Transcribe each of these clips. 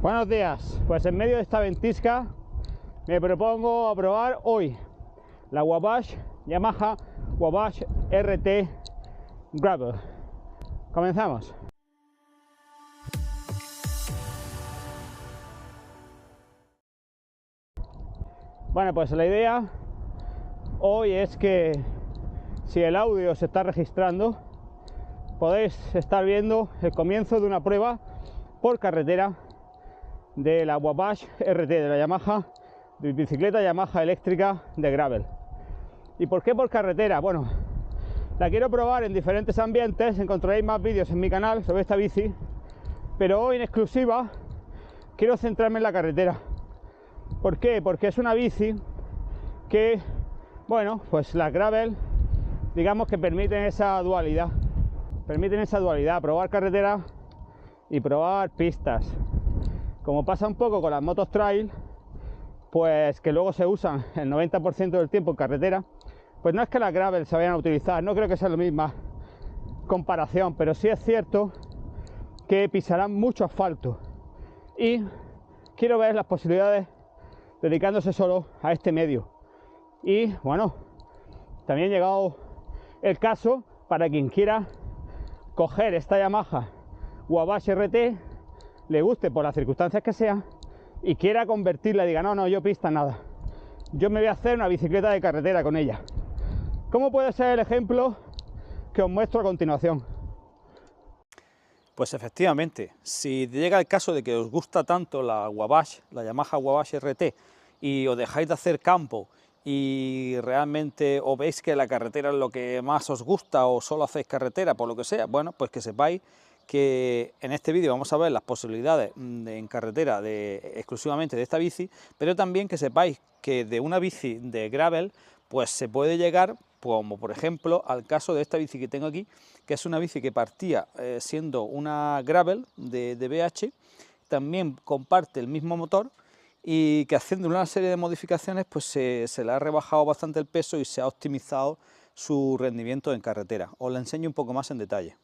Buenos días, pues en medio de esta ventisca me propongo a probar hoy la Wabash Yamaha Wabash RT Gravel. Comenzamos. Bueno, pues la idea hoy es que si el audio se está registrando, podéis estar viendo el comienzo de una prueba por carretera de la Wabash RT, de la Yamaha, de bicicleta Yamaha eléctrica de gravel. ¿Y por qué por carretera? Bueno, la quiero probar en diferentes ambientes, encontraréis más vídeos en mi canal sobre esta bici, pero hoy en exclusiva quiero centrarme en la carretera. ¿Por qué? Porque es una bici que, bueno, pues las gravel, digamos que permiten esa dualidad, probar carretera y probar pistas. Como pasa un poco con las motos trail, pues que luego se usan el 90% del tiempo en carretera, pues no es que las gravel se vayan a utilizar, no creo que sea la misma comparación, pero sí es cierto que pisarán mucho asfalto y quiero ver las posibilidades dedicándose solo a este medio. Y bueno, también ha llegado el caso para quien quiera coger esta Yamaha Wabash RT, le guste por las circunstancias que sea y quiera convertirla y diga no, yo pista nada, yo me voy a hacer una bicicleta de carretera con ella. ¿Cómo puede ser el ejemplo que os muestro a continuación? Pues efectivamente, si llega el caso de que os gusta tanto la Wabash, la Yamaha Wabash RT, y os dejáis de hacer campo y realmente os veis que la carretera es lo que más os gusta o solo hacéis carretera, por lo que sea, bueno, pues que sepáis que en este vídeo vamos a ver las posibilidades en carretera exclusivamente de esta bici, pero también que sepáis que de una bici de gravel pues se puede llegar, como por ejemplo al caso de esta bici que tengo aquí, que es una bici que partía siendo una gravel de BH, también comparte el mismo motor y que haciendo una serie de modificaciones pues se le ha rebajado bastante el peso y se ha optimizado su rendimiento en carretera. Os la enseño un poco más en detalle.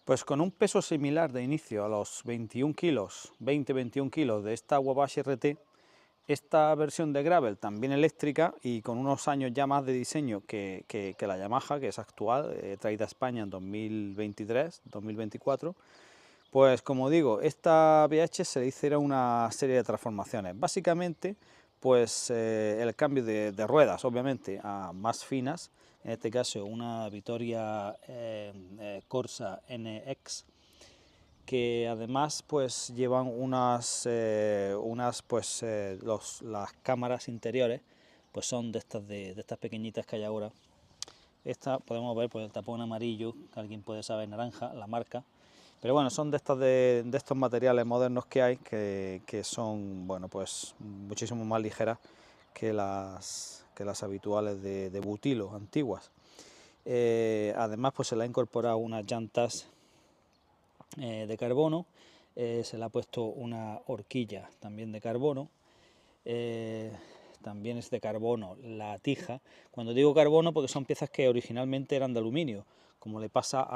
Pues con un peso similar de inicio a los 21 kilos, 20-21 kilos de esta Wabash RT, esta versión de gravel también eléctrica y con unos años ya más de diseño que la Yamaha, que es actual, traída a España en 2023-2024, pues como digo, esta BH se le hicieron una serie de transformaciones. Básicamente, pues el cambio de ruedas, obviamente, a más finas, en este caso una Vittoria Corsa NX, que además pues llevan las cámaras interiores pues son de estas pequeñitas que hay ahora. Esta podemos ver por el tapón amarillo, que alguien puede saber, naranja, la marca, pero bueno, son de estos materiales modernos que hay, que son, bueno, pues muchísimo más ligeras que las habituales de butilo antiguas. Además pues se le ha incorporado unas llantas de carbono, se le ha puesto una horquilla también de carbono, también es de carbono la tija. Cuando digo carbono, porque son piezas que originalmente eran de aluminio, como le pasa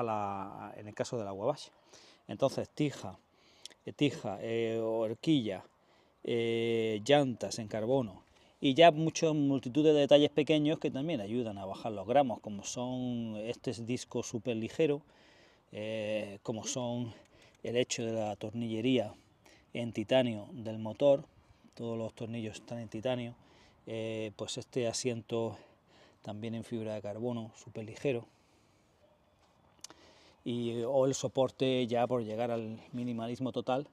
en el caso de la Wabash. Entonces tija, horquilla, llantas en carbono y ya multitud de detalles pequeños que también ayudan a bajar los gramos, como son este disco súper ligero, como son el hecho de la tornillería en titanio del motor, todos los tornillos están en titanio, pues este asiento también en fibra de carbono, súper ligero, o el soporte, ya por llegar al minimalismo total,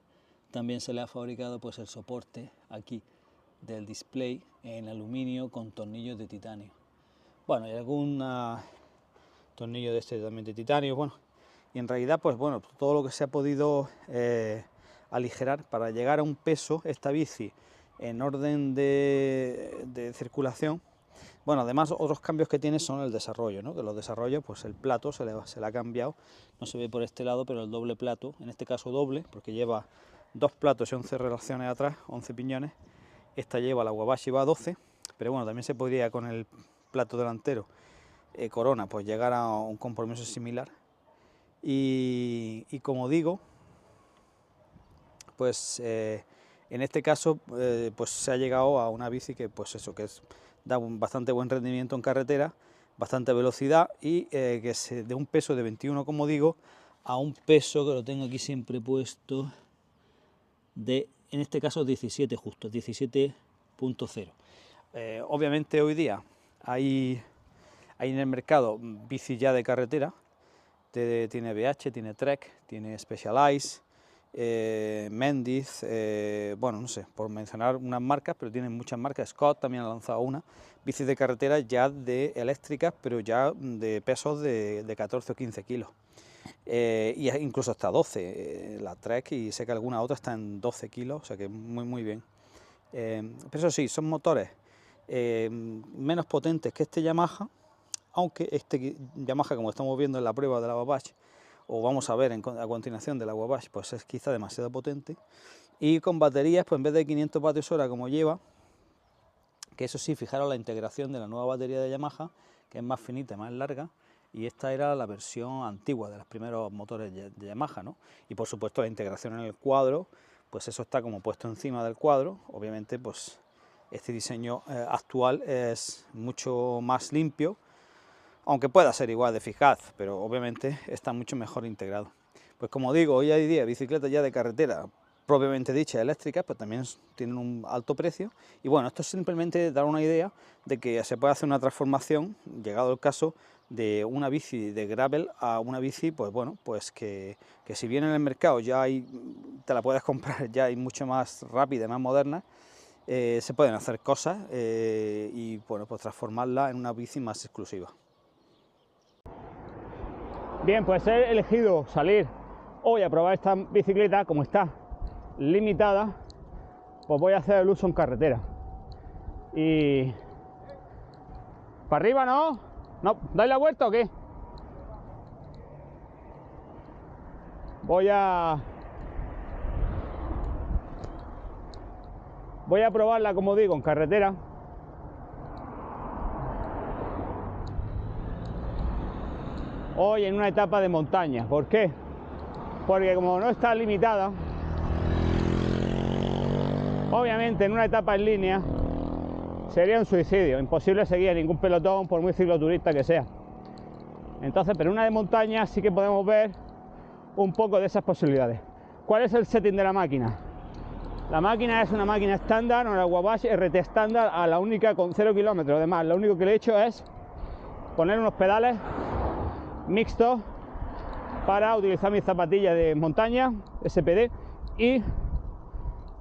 también se le ha fabricado pues el soporte aquí del display en aluminio con tornillos de titanio. Bueno, y algún tornillo de este también de titanio, bueno, y en realidad pues bueno, todo lo que se ha podido aligerar para llegar a un peso, esta bici en orden de circulación. Bueno, además otros cambios que tiene son el desarrollo, ¿no? Que los desarrollos, pues el plato se le ha cambiado, no se ve por este lado, pero el doble plato, en este caso doble, porque lleva 2 platos y 11 relaciones atrás, 11 piñones. Esta lleva, la Wabash lleva 12, pero bueno, también se podría con el plato delantero Corona, pues llegar a un compromiso similar. Y como digo, pues en este caso pues se ha llegado a una bici que pues eso, que da un bastante buen rendimiento en carretera, bastante velocidad y que se de un peso de 21, como digo, a un peso que lo tengo aquí siempre puesto de, en este caso 17 justo, 17.0. Obviamente hoy día hay en el mercado bici ya de carretera, tiene BH, tiene Trek, tiene Specialized, Mendiz, bueno, no sé, por mencionar unas marcas, pero tienen muchas marcas. Scott también ha lanzado una, bicis de carretera ya de eléctricas, pero ya de pesos de 14 o 15 kilos. Y incluso hasta 12, la Trek, y sé que alguna otra está en 12 kilos, o sea que muy bien. Pero eso sí, son motores menos potentes que este Yamaha, aunque este Yamaha, como estamos viendo en la prueba de la Wabash, o vamos a ver a continuación de la Wabash, pues es quizá demasiado potente, y con baterías, pues en vez de 500 vatios hora como lleva, que eso sí, fijaros la integración de la nueva batería de Yamaha, que es más finita, más larga, y esta era la versión antigua de los primeros motores de Yamaha, ¿no? Y por supuesto la integración en el cuadro, pues eso está como puesto encima del cuadro. Obviamente pues este diseño actual es mucho más limpio, aunque pueda ser igual de eficaz, pero obviamente está mucho mejor integrado. Pues como digo, hoy hay día bicicletas ya de carretera propiamente dichas eléctricas, pues también tienen un alto precio, y bueno, esto es simplemente dar una idea de que se puede hacer una transformación, llegado el caso, de una bici de gravel a una bici, pues bueno, pues que si bien en el mercado ya hay, te la puedes comprar, ya hay mucho más rápida, más moderna, se pueden hacer cosas y bueno, pues transformarla en una bici más exclusiva. Bien, pues he elegido salir hoy a probar esta bicicleta. Como está limitada, pues voy a hacer el uso en carretera. Y... ¿para arriba no? ¿No? ¿Dais la vuelta o qué? Voy a probarla, como digo, en carretera. Hoy en una etapa de montaña. ¿Por qué? Porque como no está limitada, obviamente en una etapa en línea sería un suicidio, imposible seguir a ningún pelotón por muy cicloturista que sea. Entonces, pero en una de montaña sí que podemos ver un poco de esas posibilidades. ¿Cuál es el setting de la máquina? La máquina es una máquina estándar, una Wabash RT estándar, a la única con 0 kilómetros. Además, lo único que le he hecho es poner unos pedales mixtos para utilizar mis zapatillas de montaña SPD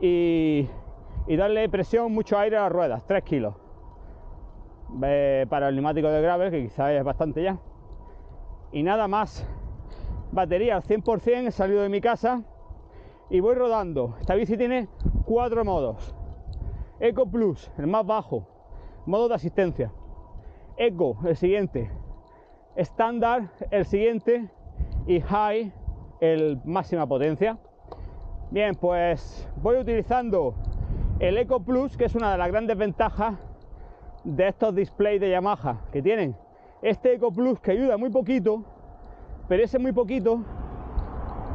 y darle presión, mucho aire a las ruedas, 3 kilos para el neumático de gravel, que quizás es bastante ya, y nada más. Batería al 100%, he salido de mi casa y voy rodando. Esta bici tiene 4 modos: Eco Plus, el más bajo, modo de asistencia; Eco, el siguiente; estándar, el siguiente; y High, el máxima potencia. Bien, pues voy utilizando el Eco Plus, que es una de las grandes ventajas de estos displays de Yamaha, que tienen este Eco Plus, que ayuda muy poquito, pero ese muy poquito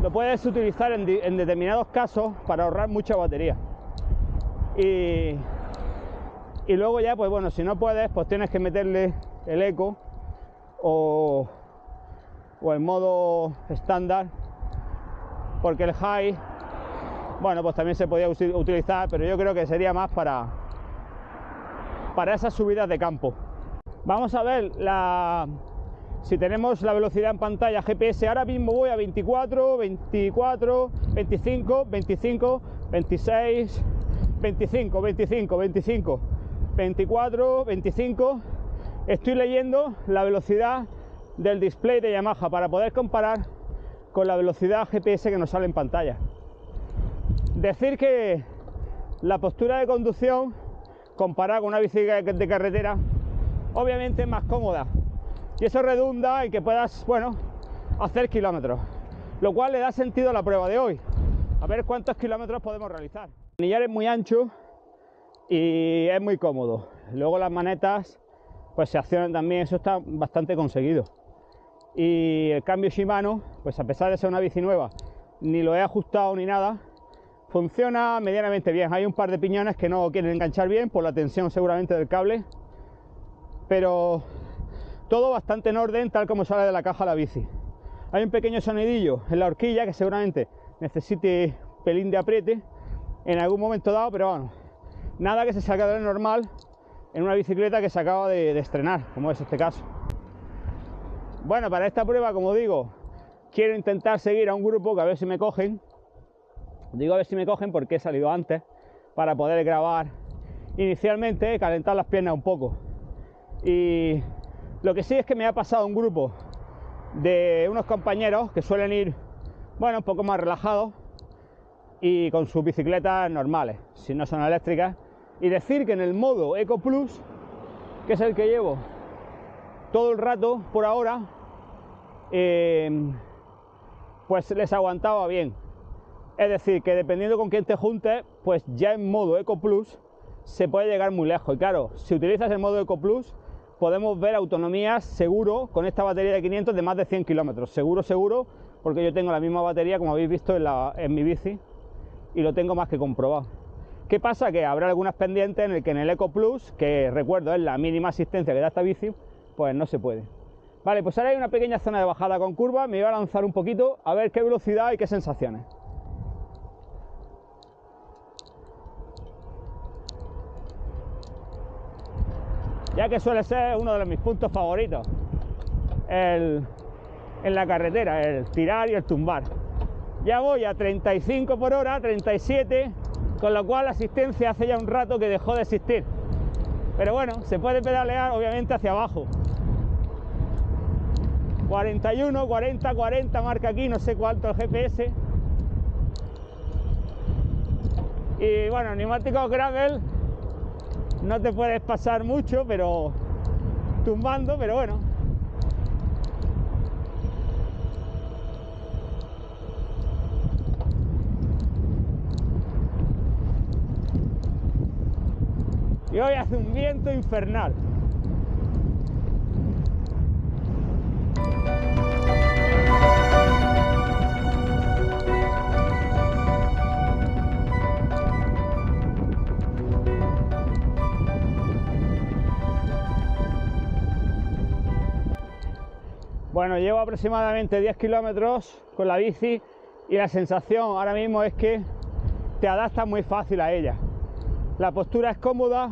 lo puedes utilizar en determinados casos para ahorrar mucha batería. Y luego ya, pues bueno, si no puedes, pues tienes que meterle el Eco o el modo estándar, porque el High, bueno, pues también se podía utilizar, pero yo creo que sería más para esas subidas de campo. Vamos a ver si tenemos la velocidad en pantalla GPS. Ahora mismo voy a 24, 24, 25, 25, 26, 25, 25, 25, 24, 25. Estoy leyendo la velocidad del display de Yamaha para poder comparar con la velocidad GPS que nos sale en pantalla. Decir que la postura de conducción comparada con una bicicleta de carretera obviamente es más cómoda, y eso redunda en que puedas, bueno, hacer kilómetros, lo cual le da sentido a la prueba de hoy. A ver cuántos kilómetros podemos realizar. El manillar es muy ancho y es muy cómodo. Luego las manetas pues se accionan también, eso está bastante conseguido. Y el cambio Shimano, pues a pesar de ser una bici nueva, ni lo he ajustado ni nada, funciona medianamente bien. Hay un par de piñones que no quieren enganchar bien por la tensión seguramente del cable, pero todo bastante en orden tal como sale de la caja la bici. Hay un pequeño sonidillo en la horquilla que seguramente necesite pelín de apriete en algún momento dado, pero bueno, nada que se salga de lo normal en una bicicleta que se acaba de estrenar, como es este caso. Bueno, para esta prueba, como digo, quiero intentar seguir a un grupo que a ver si me cogen. Digo a ver si me cogen porque he salido antes para poder grabar inicialmente, calentar las piernas un poco. Y lo que sí es que me ha pasado un grupo de unos compañeros que suelen ir, bueno, un poco más relajados y con sus bicicletas normales, si no son eléctricas, y decir que en el modo Eco Plus, que es el que llevo todo el rato por ahora, pues les aguantaba bien. Es decir, que dependiendo con quién te juntes, pues ya en modo Eco Plus se puede llegar muy lejos. Y claro, si utilizas el modo Eco Plus, podemos ver autonomías seguro con esta batería de 500 de más de 100 kilómetros. Seguro, porque yo tengo la misma batería, como habéis visto en mi bici, y lo tengo más que comprobado. ¿Qué pasa? Que habrá algunas pendientes en el que en el Eco Plus, que recuerdo es la mínima asistencia que da esta bici, pues no se puede. Vale, pues ahora hay una pequeña zona de bajada con curva, me voy a lanzar un poquito a ver qué velocidad y qué sensaciones. Ya que suele ser uno de mis puntos favoritos en la carretera, el tirar y el tumbar. Ya voy a 35 por hora, 37, con lo cual la asistencia hace ya un rato que dejó de existir. Pero bueno, se puede pedalear obviamente hacia abajo. 41, 40, 40 marca aquí, no sé cuánto el GPS. Y bueno, neumáticos gravel, no te puedes pasar mucho, pero tumbando, pero bueno. Y hoy hace un viento infernal. Bueno, llevo aproximadamente 10 kilómetros con la bici y la sensación ahora mismo es que te adaptas muy fácil a ella. La postura es cómoda,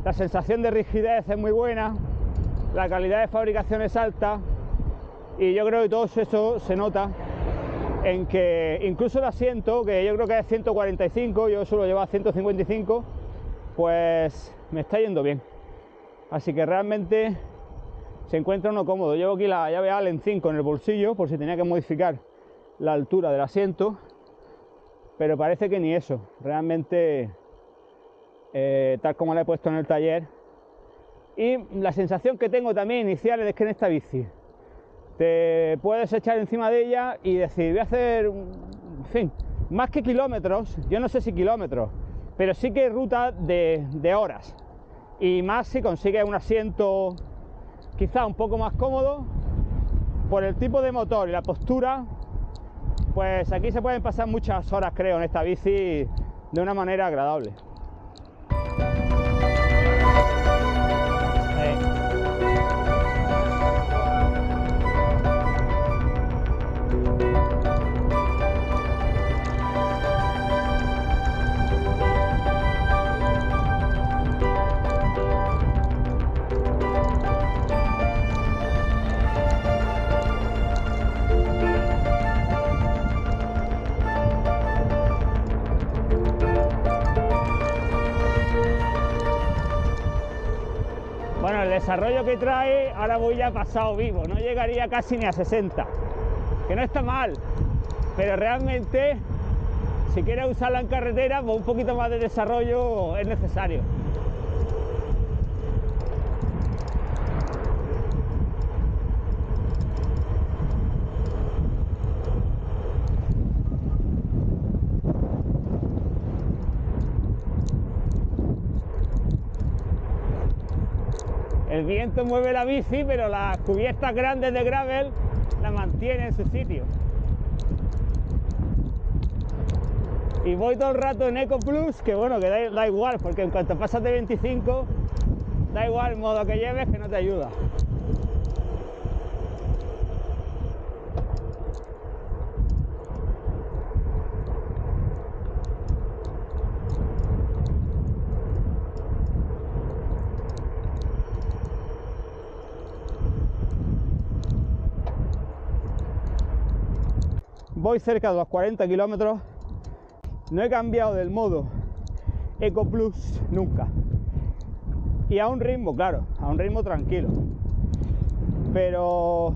la sensación de rigidez es muy buena, la calidad de fabricación es alta y yo creo que todo eso se nota en que incluso el asiento, que yo creo que es 145, yo suelo llevar 155, pues me está yendo bien. Así que realmente se encuentra uno cómodo. Llevo aquí la llave Allen 5 en el bolsillo por si tenía que modificar la altura del asiento, pero parece que ni eso. Realmente tal como la he puesto en el taller. Y la sensación que tengo también inicial es que en esta bici te puedes echar encima de ella y decir, voy a hacer, en fin, más que kilómetros, yo no sé si kilómetros, pero sí que ruta de horas. Y más si consigues un asiento quizá un poco más cómodo, por el tipo de motor y la postura, pues aquí se pueden pasar muchas horas, creo, en esta bici de una manera agradable. Bueno, el desarrollo que trae, ahora voy ya pasado vivo, no llegaría casi ni a 60, que no está mal, pero realmente si quieres usarla en carretera, pues un poquito más de desarrollo es necesario. El viento mueve la bici, pero las cubiertas grandes de gravel la mantienen en su sitio. Y voy todo el rato en Eco Plus, que bueno, que da igual, porque en cuanto pasas de 25, da igual el modo que lleves, que no te ayuda. Voy cerca de los 40 kilómetros. No he cambiado del modo Eco Plus nunca. Y a un ritmo, claro, a un ritmo tranquilo. Pero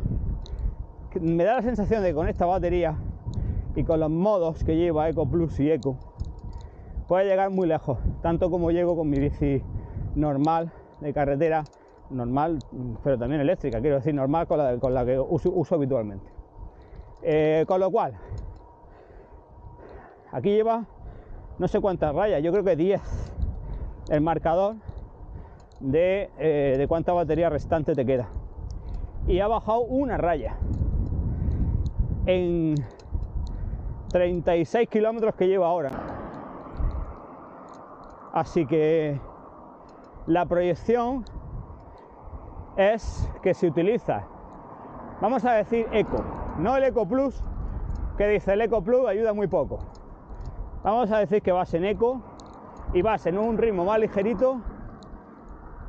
me da la sensación de que con esta batería y con los modos que lleva Eco Plus y Eco, puede llegar muy lejos, tanto como llego con mi bici normal, de carretera, normal, pero también eléctrica, quiero decir, normal con la que uso habitualmente. Con lo cual, aquí lleva no sé cuántas rayas, yo creo que 10 el marcador de cuánta batería restante te queda. Y ha bajado una raya en 36 kilómetros que lleva ahora. Así que la proyección es que si utilizas, vamos a decir Eco, no el Eco Plus, que dice el Eco Plus ayuda muy poco. Vamos a decir que vas en Eco y vas en un ritmo más ligerito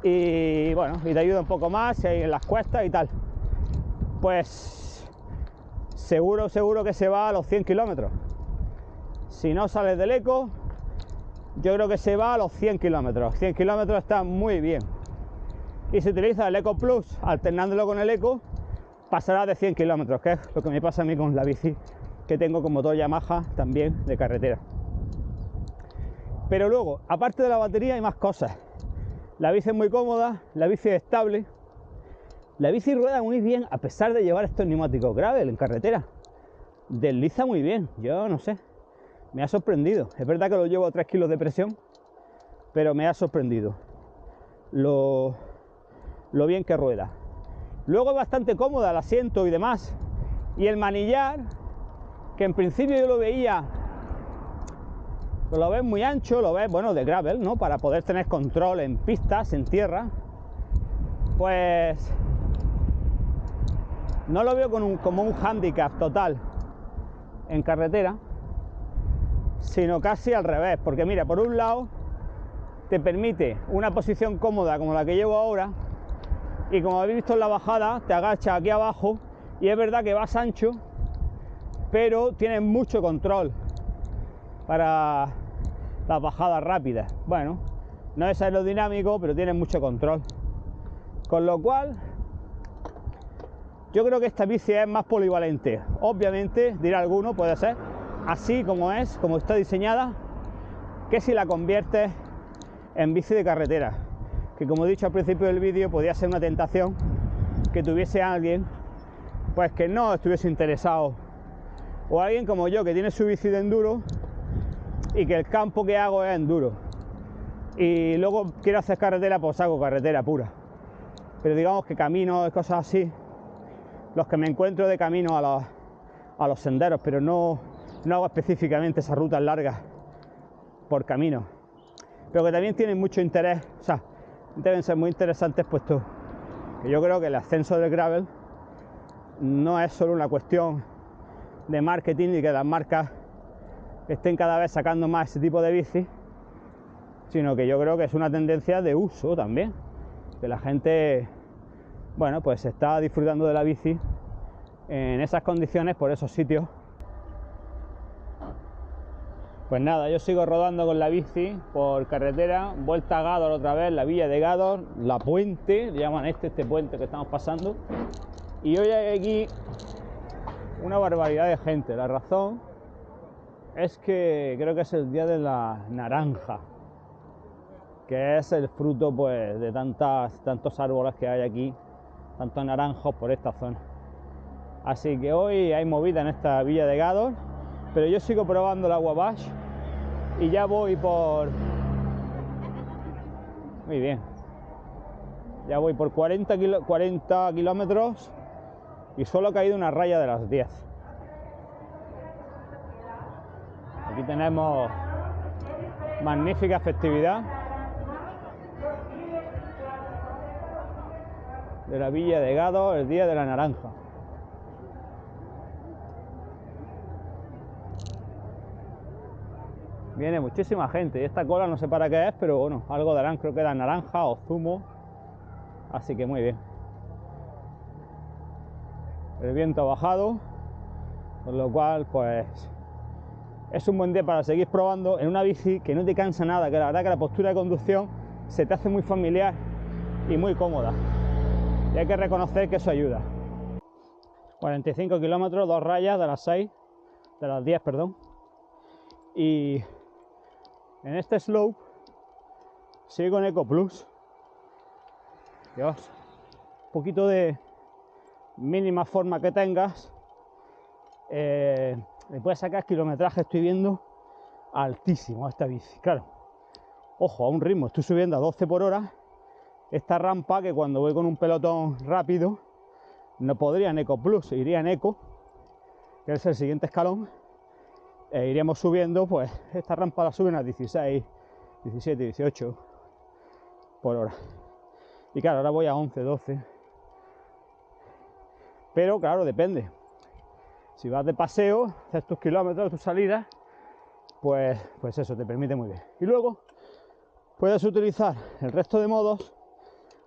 y bueno, y te ayuda un poco más en las cuestas y tal. Pues seguro que se va a los 100 kilómetros. Si no sales del Eco, yo creo que se va a los 100 kilómetros. 100 kilómetros está muy bien. Y si utilizas el Eco Plus alternándolo con el Eco, pasará de 100 kilómetros, que es lo que me pasa a mí con la bici que tengo con motor Yamaha también de carretera. Pero luego, aparte de la batería, hay más cosas. La bici es muy cómoda, la bici es estable, la bici rueda muy bien a pesar de llevar estos neumáticos gravel en carretera. Desliza muy bien, yo no sé, me ha sorprendido. Es verdad que lo llevo a 3 kilos de presión, pero me ha sorprendido lo bien que rueda. Luego es bastante cómoda el asiento y demás. Y el manillar, que en principio yo lo veía, lo ves muy ancho, lo ves, bueno, de gravel, ¿no? Para poder tener control en pistas, en tierra. Pues no lo veo como un hándicap total en carretera, sino casi al revés. Porque mira, por un lado te permite una posición cómoda como la que llevo ahora, y como habéis visto en la bajada, te agachas aquí abajo y es verdad que vas ancho, pero tienes mucho control para las bajadas rápidas. Bueno, no es aerodinámico, pero tienes mucho control. Con lo cual, yo creo que esta bici es más polivalente. Obviamente, dirá alguno, puede ser así como es, como está diseñada, que si la conviertes en bici de carretera. Que como he dicho al principio del vídeo, podía ser una tentación que tuviese alguien pues que no estuviese interesado, o alguien como yo que tiene su bici de enduro y que el campo que hago es enduro y luego quiero hacer carretera, pues hago carretera pura. Pero digamos que caminos, cosas así, los que me encuentro de camino a los senderos, pero no hago específicamente esas rutas largas por camino, pero que también tienen mucho interés, o sea, deben ser muy interesantes, puesto que yo creo que el ascenso del gravel no es solo una cuestión de marketing y que las marcas estén cada vez sacando más ese tipo de bici, sino que yo creo que es una tendencia de uso también, que la gente, bueno, pues está disfrutando de la bici en esas condiciones por esos sitios. Pues nada, yo sigo rodando con la bici por carretera, vuelta a Gádor otra vez, la villa de Gádor, la puente, le llaman este puente que estamos pasando. Y hoy hay aquí una barbaridad de gente. La razón es que creo que es el día de la naranja, que es el fruto pues de tantos árboles que hay aquí, tantos naranjos por esta zona. Así que hoy hay movida en esta villa de Gádor, pero yo sigo probando la Wabash y ya voy por... Muy bien. Ya voy por 40 kilómetros y solo ha caído una raya de las 10. Aquí tenemos magnífica festividad de la Villa de Gado, el Día de la Naranja. Viene muchísima gente y esta cola no sé para qué es, pero bueno, algo darán, creo que da naranja o zumo, así que muy bien. El viento ha bajado, con lo cual pues es un buen día para seguir probando en una bici que no te cansa nada, que la verdad que la postura de conducción se te hace muy familiar y muy cómoda, y hay que reconocer que eso ayuda. 45 kilómetros, 2 rayas de las 6, de las 10, perdón, y en este slope sigo en Eco Plus. Dios, un poquito de mínima forma que tengas, le puedes sacar kilometraje, estoy viendo, altísimo a esta bici. Claro, ojo, a un ritmo, estoy subiendo a 12 por hora. Esta rampa, que cuando voy con un pelotón rápido no podría en Eco Plus, iría en Eco, que es el siguiente escalón, e iríamos subiendo, pues esta rampa la suben a 16, 17, 18 por hora. Y claro, ahora voy a 11, 12. Pero claro, depende. Si vas de paseo, haces tus kilómetros, tus salidas, pues eso te permite muy bien. Y luego puedes utilizar el resto de modos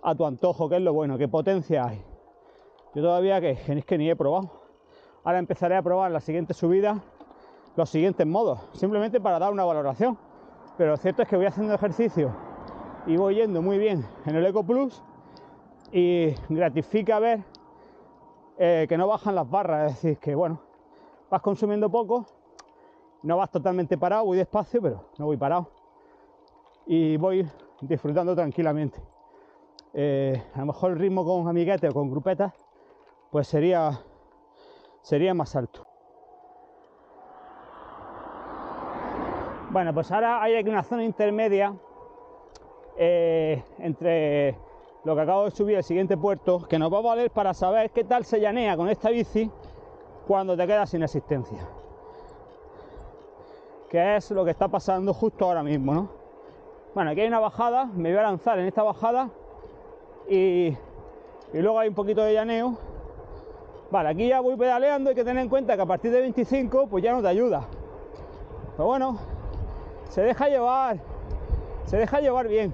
a tu antojo, que es lo bueno, qué potencia hay. Yo todavía que ni he probado. Ahora empezaré a probar la siguiente subida los siguientes modos, simplemente para dar una valoración. Pero lo cierto es que voy haciendo ejercicio y voy yendo muy bien en el Eco Plus, y gratifica ver que no bajan las barras, es decir, que bueno, vas consumiendo poco, no vas totalmente parado, voy despacio, pero no voy parado y voy disfrutando tranquilamente. A lo mejor el ritmo con amiguetes o con grupetas pues sería más alto. Bueno, pues ahora hay aquí una zona intermedia entre lo que acabo de subir, el siguiente puerto, que nos va a valer para saber qué tal se llanea con esta bici cuando te quedas sin asistencia, que es lo que está pasando justo ahora mismo, ¿no? Bueno, aquí hay una bajada, me voy a lanzar en esta bajada y luego hay un poquito de llaneo. Vale, aquí ya voy pedaleando, hay que tener en cuenta que a partir de 25 pues ya no te ayuda, pero bueno, se deja llevar bien.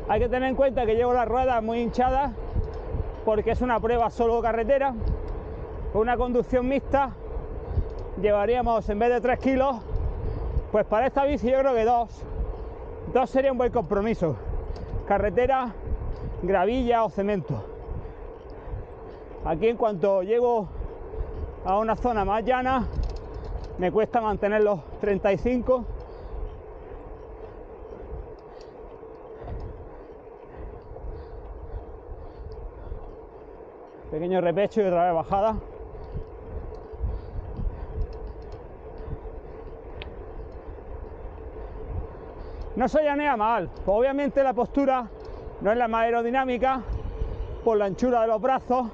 Hay que tener en cuenta que llevo las ruedas muy hinchadas porque es una prueba solo carretera. Con una conducción mixta llevaríamos, en vez de 3 kilos, pues para esta bici yo creo que 2 sería un buen compromiso. Carretera, gravilla o cemento. Aquí, en cuanto llego a una zona más llana, me cuesta mantener los 35. Pequeño repecho y otra vez bajada. No se llanea mal, obviamente la postura no es la más aerodinámica por la anchura de los brazos,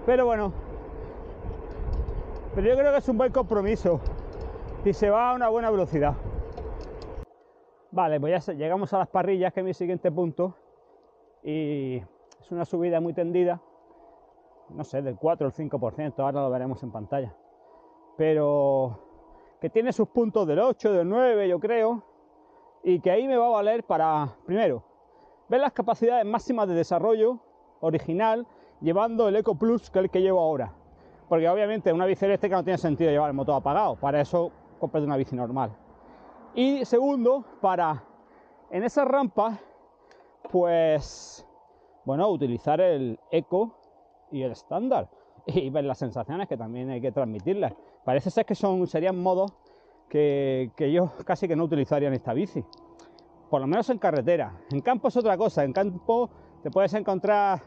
pero bueno, yo creo que es un buen compromiso y se va a una buena velocidad. Vale, pues ya llegamos a las parrillas, que es mi siguiente punto, y es una subida muy tendida, no sé, del 4 o el 5%, ahora lo veremos en pantalla, pero que tiene sus puntos del 8, del 9, yo creo, y que ahí me va a valer para, primero, ver las capacidades máximas de desarrollo original llevando el Eco Plus, que es el que llevo ahora, porque obviamente una bici eléctrica no tiene sentido llevar el motor apagado, para eso cómprate una bici normal. Y segundo, para en esas rampas, pues bueno, utilizar el Eco y el estándar y ver las sensaciones, que también hay que transmitirlas. Parece ser que serían modos que yo casi que no utilizaría en esta bici, por lo menos en carretera. En campo es otra cosa, en campo te puedes encontrar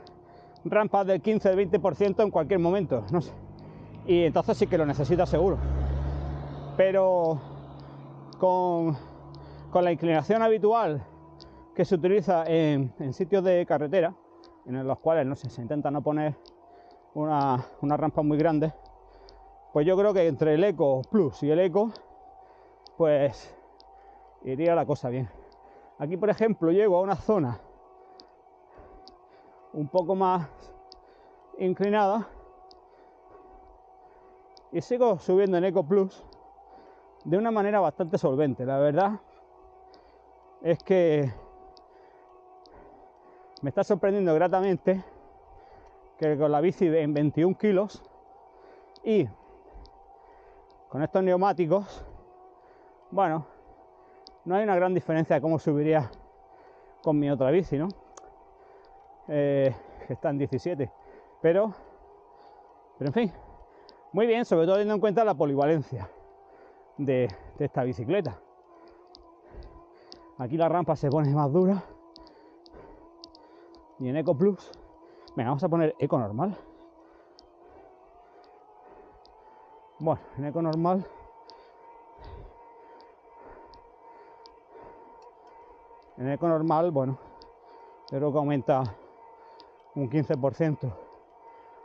rampas del 15, del 20% en cualquier momento, no sé, y entonces sí que lo necesitas seguro, pero con la inclinación habitual que se utiliza en sitios de carretera, en los cuales no sé, se intenta no poner una rampa muy grande, pues yo creo que entre el Eco Plus y el Eco, pues iría la cosa bien. Aquí, por ejemplo, llego a una zona un poco más inclinada y sigo subiendo en Eco Plus de una manera bastante solvente. La verdad es que me está sorprendiendo gratamente que con la bici en 21 kilos y con estos neumáticos, bueno, no hay una gran diferencia de cómo subiría con mi otra bici, ¿no? Que está en 17, pero en fin, muy bien, sobre todo teniendo en cuenta la polivalencia de esta bicicleta. Aquí la rampa se pone más dura y en Eco Plus, venga, vamos a poner Eco normal. Bueno, en Eco normal bueno, yo creo que aumenta un 15%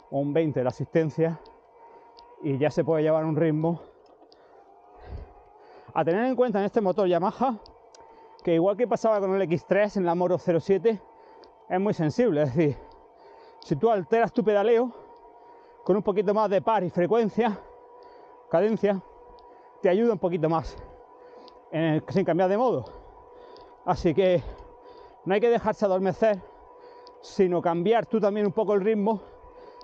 o un 20% la asistencia y ya se puede llevar un ritmo. A tener en cuenta en este motor Yamaha que, igual que pasaba con el X3 en la Moro 07, es muy sensible. Es decir, si tú alteras tu pedaleo con un poquito más de par y frecuencia, cadencia, te ayuda un poquito más sin cambiar de modo. Así que no hay que dejarse adormecer, sino cambiar tú también un poco el ritmo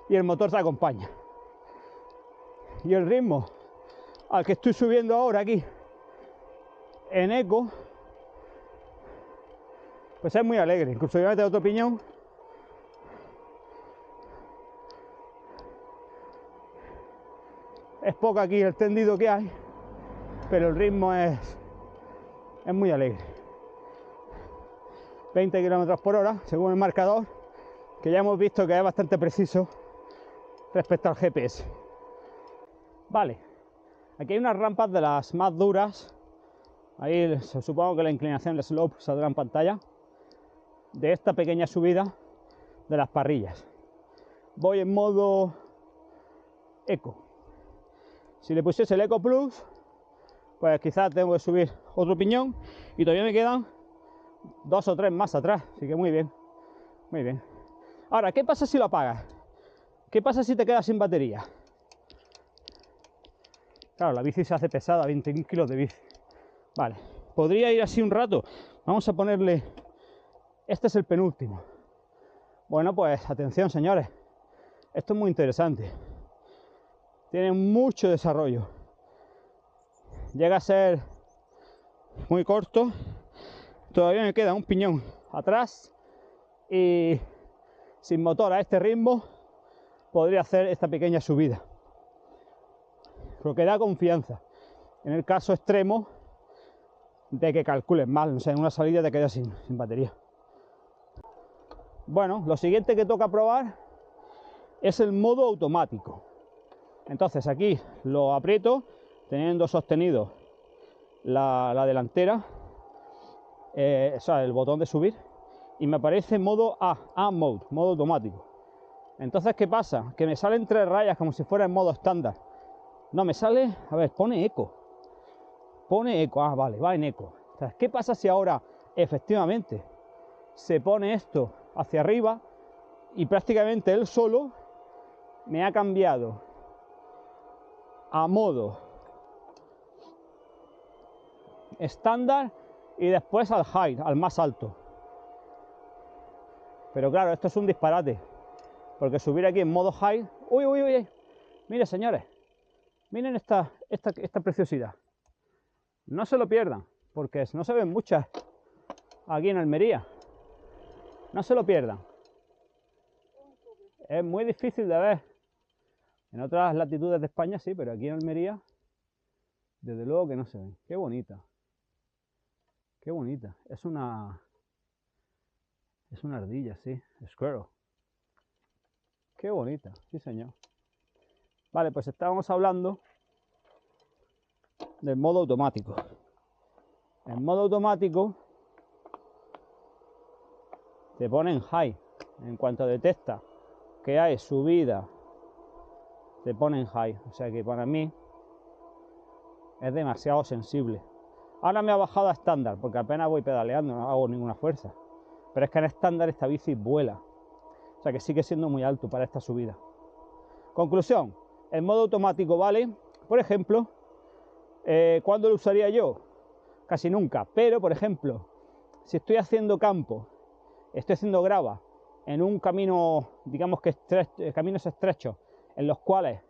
y el motor te acompaña. Y el ritmo al que estoy subiendo ahora aquí en Eco, pues es muy alegre. Incluso yo me tengo otro piñón. Es poco aquí el tendido que hay, pero el ritmo es muy alegre. 20 km por hora, según el marcador, que ya hemos visto que es bastante preciso respecto al GPS. Vale, aquí hay unas rampas de las más duras. Ahí supongo que la inclinación de slope saldrá en pantalla. De esta pequeña subida de las parrillas. Voy en modo Eco. Si le pusiese el Eco Plus, pues quizás tengo que subir otro piñón y todavía me quedan 2 o 3 más atrás. Así que muy bien, muy bien. Ahora, ¿qué pasa si lo apagas? ¿Qué pasa si te quedas sin batería? Claro, la bici se hace pesada, 21 kilos de bici. Vale, podría ir así un rato. Vamos a ponerle... Este es el penúltimo. Bueno, pues atención, señores. Esto es muy interesante. Tiene mucho desarrollo. Llega a ser muy corto. Todavía me queda un piñón atrás. Y sin motor a este ritmo podría hacer esta pequeña subida. Lo que da confianza. En el caso extremo de que calcules mal, o sea, en una salida te quedas sin batería. Bueno, lo siguiente que toca probar es el modo automático. Entonces aquí lo aprieto teniendo sostenido la delantera, o sea, el botón de subir, y me aparece modo A mode, modo automático. Entonces, ¿qué pasa? Que me salen 3 rayas como si fuera en modo estándar. No, me sale, a ver, pone Eco. Pone Eco, vale, va en Eco. Entonces, ¿qué pasa si ahora efectivamente se pone esto hacia arriba y prácticamente él solo me ha cambiado a modo estándar y después al high, al más alto? Pero claro, esto es un disparate, porque subir aquí en modo high... ¡Uy, uy, uy! Mire, señores, miren esta preciosidad. No se lo pierdan, porque no se ven muchas aquí en Almería. No se lo pierdan. Es muy difícil de ver. En otras latitudes de España sí, pero aquí en Almería, desde luego que no se ven. Qué bonita. Qué bonita. Es una ardilla, sí. Squirrel. Qué bonita, sí señor. Vale, pues estábamos hablando del modo automático. En modo automático, te pone en high. En cuanto detecta que hay subida, te pone en high. O sea que para mí es demasiado sensible. Ahora me ha bajado a estándar porque apenas voy pedaleando, no hago ninguna fuerza. Pero es que en estándar esta bici vuela. O sea que sigue siendo muy alto para esta subida. Conclusión, el modo automático vale. Por ejemplo, ¿cuándo lo usaría yo? Casi nunca. Pero, por ejemplo, si estoy haciendo campo, estoy haciendo grava, en un camino, digamos que caminos estrechos, en los cuales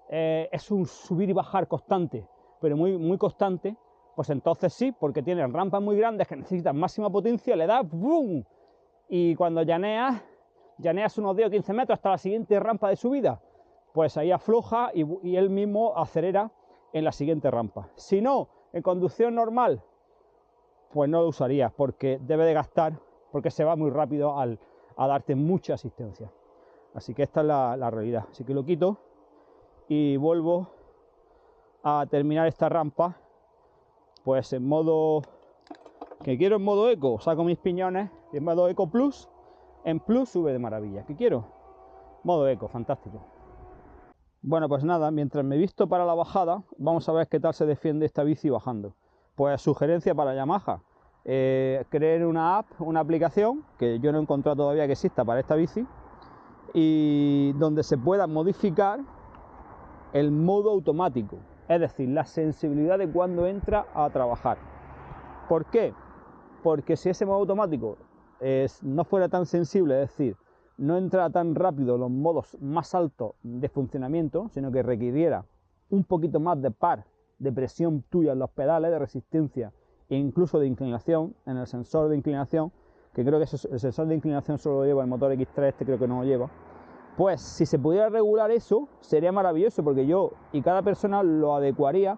es un subir y bajar constante, pero muy constante, pues entonces sí, porque tienen rampas muy grandes que necesitan máxima potencia, le das ¡boom! Y cuando llaneas unos 10 o 15 metros hasta la siguiente rampa de subida, pues ahí afloja y él mismo acelera en la siguiente rampa. Si no, en conducción normal, pues no lo usarías porque debe de gastar, porque se va muy rápido a darte mucha asistencia. Así que esta es la realidad. Así que lo quito y vuelvo a terminar esta rampa, pues en modo que quiero, en modo eco, saco mis piñones, y en modo eco plus, en plus sube de maravilla. ¿Qué quiero? Modo eco, fantástico. Bueno, pues nada, mientras me visto para la bajada, vamos a ver qué tal se defiende esta bici bajando. Pues sugerencia para Yamaha, crear una app, una aplicación, que yo no he encontrado todavía que exista para esta bici, y donde se pueda modificar el modo automático, es decir, la sensibilidad de cuando entra a trabajar. ¿Por qué? Porque si ese modo automático no fuera tan sensible, es decir, no entra tan rápido los modos más altos de funcionamiento, sino que requiriera un poquito más de par de presión tuya en los pedales, de resistencia e incluso de inclinación, en el sensor de inclinación, que creo que el sensor de inclinación solo lo lleva el motor X3, este creo que no lo lleva. Pues si se pudiera regular eso, sería maravilloso, porque yo y cada persona lo adecuaría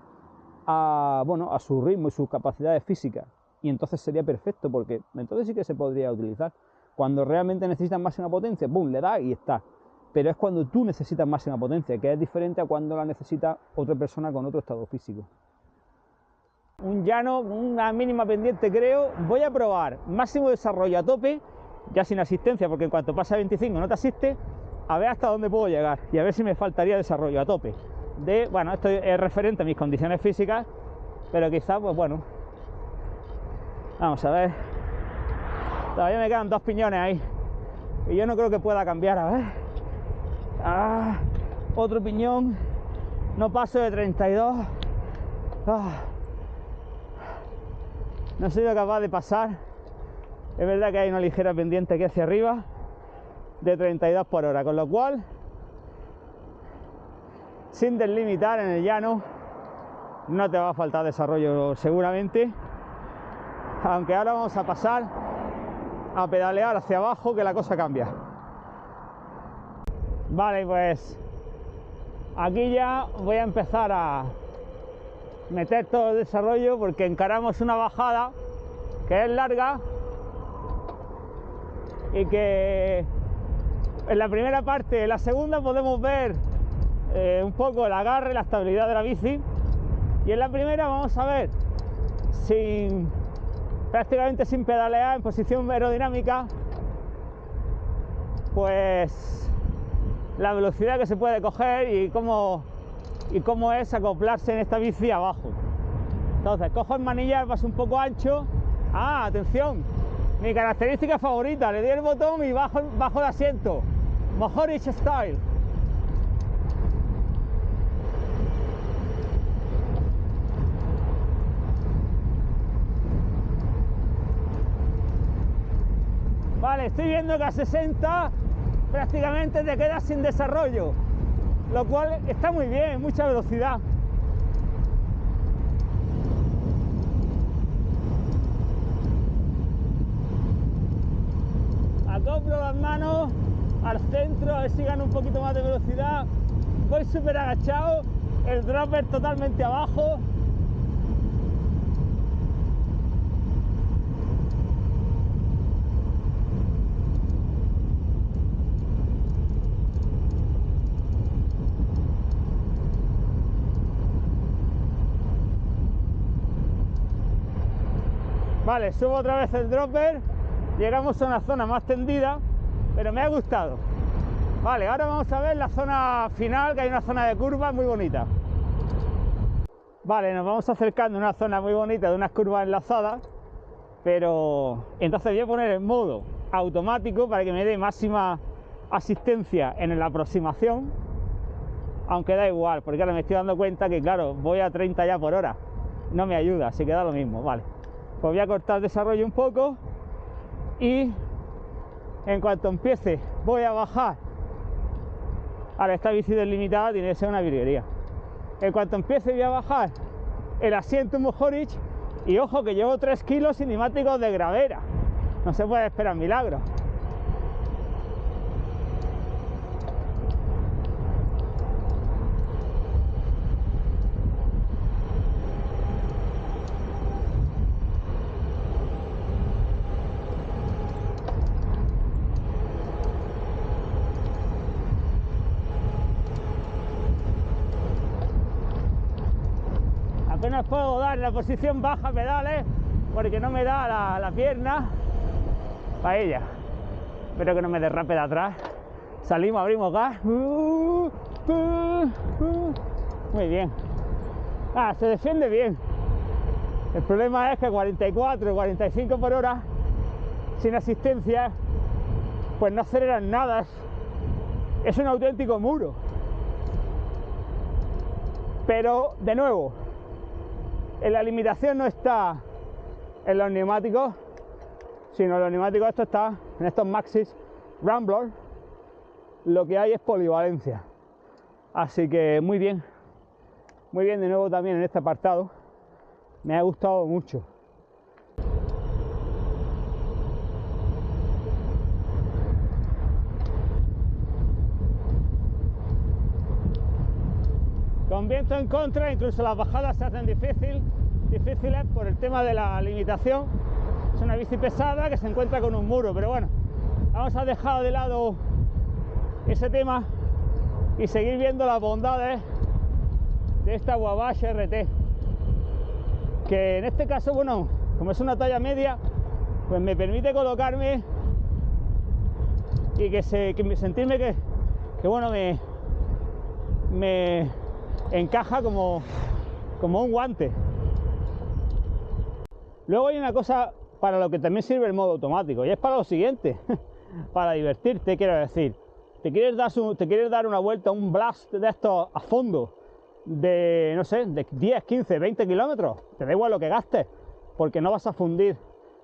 a su ritmo y sus capacidades físicas. Y entonces sería perfecto, porque entonces sí que se podría utilizar. Cuando realmente necesitas máxima potencia, ¡pum!, le das y está. Pero es cuando tú necesitas máxima potencia, que es diferente a cuando la necesita otra persona con otro estado físico. Un llano, una mínima pendiente creo. Voy a probar máximo desarrollo a tope, ya sin asistencia, porque en cuanto pasa a 25 no te asiste, a ver hasta dónde puedo llegar y a ver si me faltaría desarrollo a tope. Bueno, esto es referente a mis condiciones físicas, pero quizás, pues bueno, vamos a ver. Todavía me quedan 2 piñones ahí y yo no creo que pueda cambiar. A ver, otro piñón, no paso de 32. No he sido capaz de pasar. Es verdad que hay una ligera pendiente aquí hacia arriba de 32 por hora, con lo cual, sin delimitar en el llano, no te va a faltar desarrollo seguramente. Aunque ahora vamos a pasar a pedalear hacia abajo, que la cosa cambia. Vale, pues aquí ya voy a empezar a meter todo el desarrollo, porque encaramos una bajada que es larga y que en la primera parte, en la segunda podemos ver un poco el agarre, la estabilidad de la bici, y en la primera vamos a ver prácticamente sin pedalear, en posición aerodinámica, pues la velocidad que se puede coger y cómo es acoplarse en esta bici abajo. Entonces cojo el manillar, paso un poco ancho. Atención, mi característica favorita, le doy el botón y bajo el asiento, Mohoric style. Vale, estoy viendo que a 60 prácticamente te quedas sin desarrollo, lo cual está muy bien, mucha velocidad. Acoplo las manos al centro, a ver si gano un poquito más de velocidad. Voy súper agachado, el dropper totalmente abajo. Vale, subo otra vez el dropper llegamos a una zona más tendida, pero me ha gustado. Vale, ahora vamos a ver la zona final, que hay una zona de curvas muy bonita. Vale, nos vamos acercando a una zona muy bonita de unas curvas enlazadas, pero entonces voy a poner en modo automático para que me dé máxima asistencia en la aproximación, aunque da igual, porque ahora me estoy dando cuenta que claro, voy a 30 ya por hora, no me ayuda, así que da lo mismo. Vale, pues voy a cortar el desarrollo un poco y en cuanto empiece voy a bajar. Ahora esta bici delimitada tiene que ser una virguería. En cuanto empiece voy a bajar el asiento Mohoric y ojo que llevo 3 kilos sin neumáticos de gravera, no se puede esperar milagros. Apenas puedo dar la posición baja pedales porque no me da la pierna para ella. Espero que no me derrape de atrás. Salimos, abrimos gas. Muy bien. Se defiende bien. El problema es que 44, 45 por hora sin asistencia pues no aceleran nada. Es un auténtico muro. Pero de nuevo, la limitación no está en los neumáticos, sino en los neumáticos esto está en estos Maxxis Rambler. Lo que hay es polivalencia, así que muy bien de nuevo también en este apartado, me ha gustado mucho. Con viento en contra, incluso las bajadas se hacen difíciles por el tema de la limitación. Es una bici pesada que se encuentra con un muro, pero bueno, vamos a dejar de lado ese tema y seguir viendo las bondades de esta Wabash RT, que en este caso, bueno, como es una talla media, pues me permite colocarme y sentirme que bueno, me encaja como un guante. Luego hay una cosa para lo que también sirve el modo automático, y es para lo siguiente, para divertirte, quiero decir. Te quieres dar una vuelta, un blast de estos a fondo, de no sé, de 10, 15, 20 kilómetros, te da igual lo que gastes, porque no vas a fundir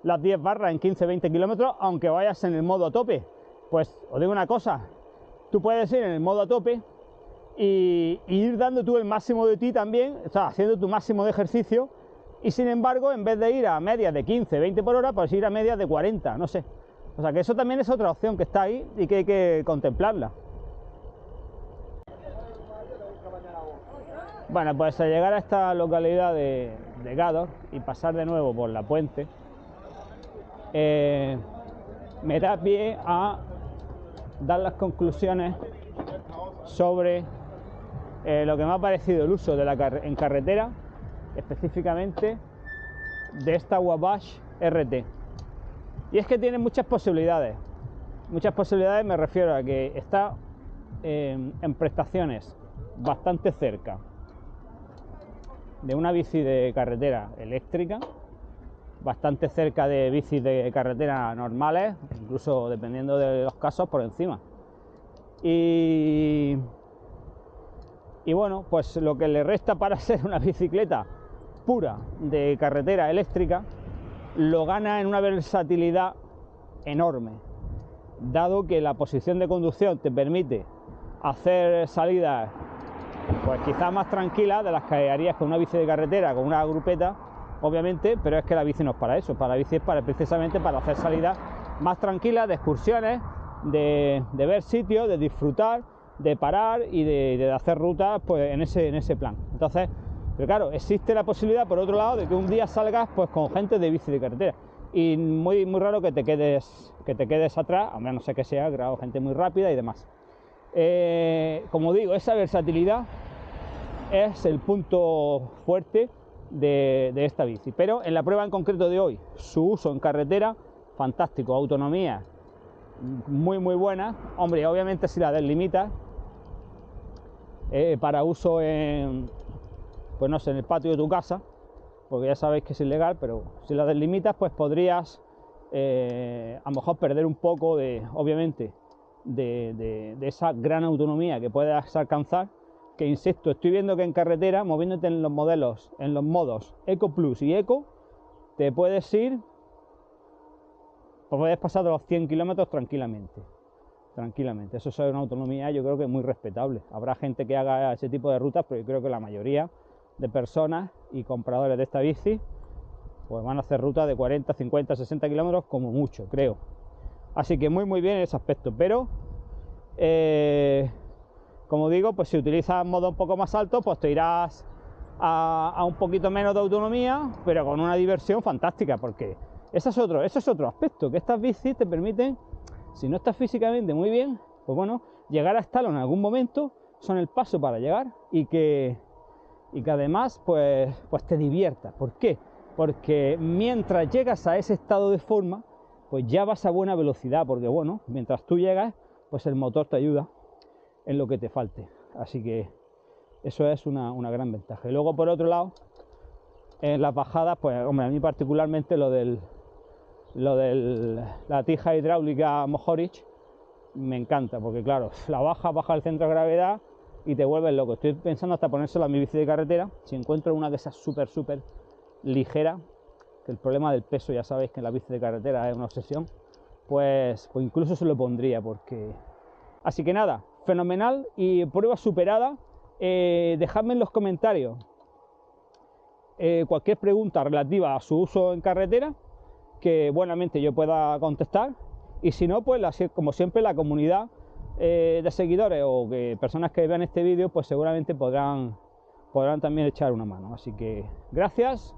las 10 barras en 15, 20 kilómetros, aunque vayas en el modo a tope. Pues os digo una cosa, tú puedes ir en el modo a tope y ir dando tú el máximo de ti también, o sea, haciendo tu máximo de ejercicio, y sin embargo, en vez de ir a medias de 15, 20 por hora, pues ir a medias de 40, no sé. O sea que eso también es otra opción que está ahí y que hay que contemplarla. Bueno, pues al llegar a esta localidad de Gádor y pasar de nuevo por la puente, me da pie a dar las conclusiones sobre lo que me ha parecido el uso de en carretera, específicamente de esta Wabash RT. Y es que tiene muchas posibilidades. Muchas posibilidades me refiero a que está en prestaciones bastante cerca de una bici de carretera eléctrica, bastante cerca de bicis de carretera normales, incluso dependiendo de los casos por encima. Y bueno, pues lo que le resta para ser una bicicleta pura de carretera eléctrica lo gana en una versatilidad enorme, dado que la posición de conducción te permite hacer salidas pues quizás más tranquilas de las que harías con una bici de carretera, con una grupeta, obviamente, pero es que la bici no es para eso, la bici es precisamente para hacer salidas más tranquilas, de excursiones, de ver sitios, de disfrutar, de parar y de hacer rutas pues en ese plan. Entonces, pero claro, existe la posibilidad por otro lado de que un día salgas pues con gente de bici de carretera y muy raro que te quedes atrás, a menos no sé que sea, claro, gente muy rápida y demás. Como digo, esa versatilidad es el punto fuerte de esta bici, pero en la prueba en concreto de hoy, su uso en carretera fantástico, autonomía muy buena. Hombre, obviamente si la deslimitas para uso en, pues no sé, en el patio de tu casa, porque ya sabéis que es ilegal, pero si la deslimitas, pues podrías a lo mejor perder un poco de, obviamente, de esa gran autonomía que puedas alcanzar, que insisto, estoy viendo que en carretera, moviéndote en los modelos, en los modos Eco Plus y Eco, te puedes ir, pues puedes pasar de los 100 kilómetros tranquilamente. Eso es una autonomía, yo creo que muy respetable. Habrá gente que haga ese tipo de rutas, pero yo creo que la mayoría de personas y compradores de esta bici pues van a hacer rutas de 40, 50, 60 kilómetros como mucho, creo. Así que muy bien en ese aspecto, pero como digo, pues si utilizas modo un poco más alto, pues te irás a un poquito menos de autonomía, pero con una diversión fantástica, porque eso es otro aspecto, que estas bicis te permiten, si no estás físicamente muy bien, pues bueno, llegar a estarlo en algún momento, son el paso para llegar, y que además pues te diviertas. ¿Por qué? Porque mientras llegas a ese estado de forma, pues ya vas a buena velocidad, porque bueno, mientras tú llegas, pues el motor te ayuda en lo que te falte. Así que eso es una gran ventaja. Y luego, por otro lado, en las bajadas, pues hombre, a mí particularmente lo de la tija hidráulica Mohoric me encanta, porque claro, la baja el centro de gravedad y te vuelves loco. Estoy pensando hasta ponérselo a mi bici de carretera, si encuentro una que sea súper ligera, que el problema del peso ya sabéis que en la bici de carretera es una obsesión, pues incluso se lo pondría, porque... Así que nada, fenomenal y prueba superada. Dejadme en los comentarios cualquier pregunta relativa a su uso en carretera, que buenamente yo pueda contestar, y si no, pues como siempre la comunidad de seguidores o personas que vean este vídeo, pues seguramente podrán también echar una mano. Así que gracias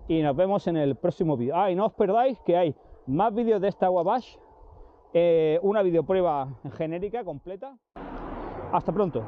y nos vemos en el próximo vídeo. Y no os perdáis que hay más vídeos de esta Wabash, una videoprueba genérica completa. Hasta pronto.